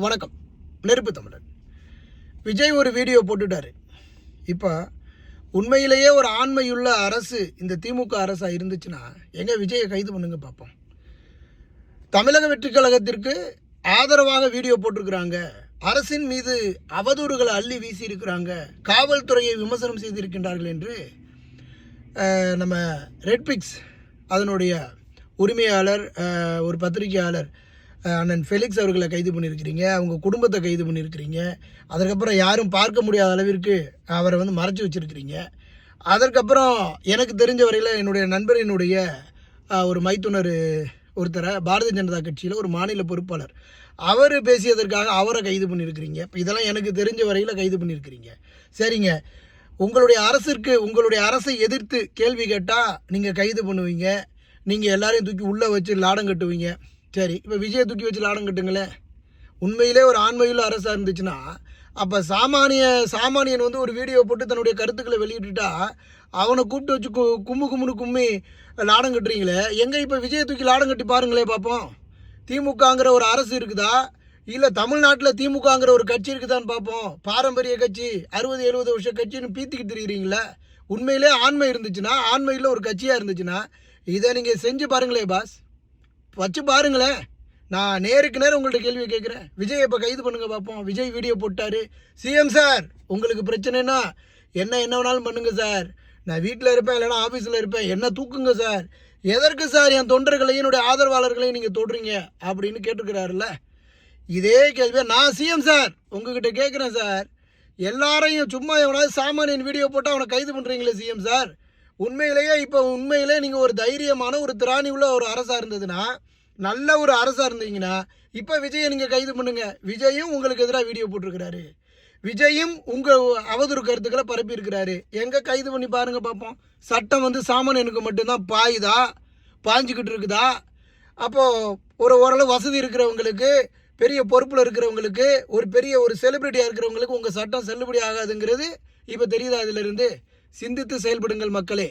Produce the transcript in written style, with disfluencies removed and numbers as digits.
வணக்கம். நெருப்பு தமிழன் விஜய் ஒரு வீடியோ போட்டுட்டாரு. இப்போ உண்மையிலேயே ஒரு ஆண்மையுள்ள அரசு இந்த திமுக அரசாக இருந்துச்சுன்னா எங்கே விஜயை கைது பண்ணுங்க பார்ப்போம். தமிழக வெற்றிக் கழகத்திற்கு ஆதரவாக வீடியோ போட்டிருக்கிறாங்க, அரசின் மீது அவதூறுகளை அள்ளி வீசி இருக்கிறாங்க, காவல்துறையை விமர்சனம் செய்திருக்கின்றார்கள் என்று நம்ம ரெட்பிக்ஸ் அதனுடைய உரிமையாளர் ஒரு பத்திரிகையாளர் அண்ணன் ஃபெலிக்ஸ் அவர்களை கைது பண்ணியிருக்கிறீங்க, அவங்க குடும்பத்தை கைது பண்ணியிருக்கிறீங்க. அதற்கப்புறம் யாரும் பார்க்க முடியாத அளவிற்கு அவரை மறைச்சி வச்சுருக்கிறீங்க. அதற்கப்புறம் எனக்கு தெரிஞ்ச வரையில் என்னுடைய நண்பரினுடைய ஒரு மைத்துனர் ஒருத்தரை பாரதிய ஜனதா கட்சியில் ஒரு மாநில பொறுப்பாளர் அவர் பேசியதற்காக அவரை கைது பண்ணியிருக்கிறீங்க. இப்போ இதெல்லாம் எனக்கு தெரிஞ்ச வரையில் கைது பண்ணியிருக்கிறீங்க. சரிங்க, உங்களுடைய அரசை எதிர்த்து கேள்வி கேட்டால் நீங்கள் கைது பண்ணுவீங்க, நீங்கள் எல்லாரையும் தூக்கி உள்ளே வச்சு லாடம் கட்டுவீங்க. சரி, இப்போ விஜயை தூக்கி வச்சு லாடம் கட்டுங்களேன். உண்மையிலே ஒரு ஆண்மையுள்ள அரசாக இருந்துச்சுன்னா அப்போ சாமானியன் ஒரு வீடியோ போட்டு தன்னுடைய கருத்துக்களை வெளியிட்டுட்டா அவனை கூப்பிட்டு வச்சு கும்முன்னு கும்மி லாடம் கட்டுறீங்களே. எங்கே இப்போ விஜயை தூக்கி லாடம் கட்டி பாருங்களே பார்ப்போம். திமுகங்கிற ஒரு அரசு இருக்குதா, இல்லை தமிழ்நாட்டில் திமுகங்கிற ஒரு கட்சி இருக்குதான்னு பார்ப்போம். பாரம்பரிய கட்சி 60-70 வருஷ கட்சின்னு பீத்திக்கிட்டு தெரியுறீங்களே. உண்மையிலே ஆண்மை இருந்துச்சுன்னா, ஆண்மையில் ஒரு கட்சியாக இருந்துச்சுன்னா இதை நீங்கள் செஞ்சு பாருங்களே பாஸ், வச்சு பாருங்களேன். நான் நேருக்கு நேரம் உங்கள்கிட்ட கேள்வி கேட்குறேன். விஜய் இப்போ கைது பண்ணுங்க பார்ப்போம். விஜய் வீடியோ போட்டார். சிஎம் சார், உங்களுக்கு பிரச்சனைனா என்ன வேணாலும் பண்ணுங்க சார், நான் வீட்டில் இருப்பேன் இல்லைனா ஆஃபீஸில் இருப்பேன், என்ன தூக்குங்க சார், எதற்கு சார் என் தொண்டர்களையும் என்னுடைய ஆதரவாளர்களையும் நீங்கள் தொடுறீங்க அப்படின்னு கேட்டுக்கிறாருல்ல. இதே கேள்வியை நான் சிஎம் சார் உங்ககிட்ட கேட்குறேன் சார். எல்லாரையும் சும்மா எவனாவது சாமானியன் வீடியோ போட்டால் அவனை கைது பண்ணுறீங்களே சிஎம் சார். உண்மையிலே நீங்கள் ஒரு தைரியமான ஒரு திராணி உள்ள ஒரு அரசாக இருந்ததுன்னா, நல்ல ஒரு அரசாக இருந்தீங்கன்னா இப்போ விஜயை நீங்கள் கைது பண்ணுங்க. விஜயும் உங்களுக்கு எதிராக வீடியோ போட்டிருக்கிறாரு, விஜயும் உங்கள் அவதூறு கருத்துக்களை பரப்பி இருக்கிறாரு. எங்கே கைது பண்ணி பாருங்க பார்ப்போம். சட்டம் சாமானியனுக்கு மட்டும்தான் பாய்ஞ்சிக்கிட்டு இருக்குதா? அப்போது ஓரளவு வசதி இருக்கிறவங்களுக்கு, பெரிய பொறுப்பில் இருக்கிறவங்களுக்கு, ஒரு செலிபிரிட்டியாக இருக்கிறவங்களுக்கு உங்கள் சட்டம் செல்லுபடி ஆகாதுங்கிறது இப்போ தெரியுதா? அதிலிருந்து சிந்தித்து செயல்படுங்கள் மக்களே.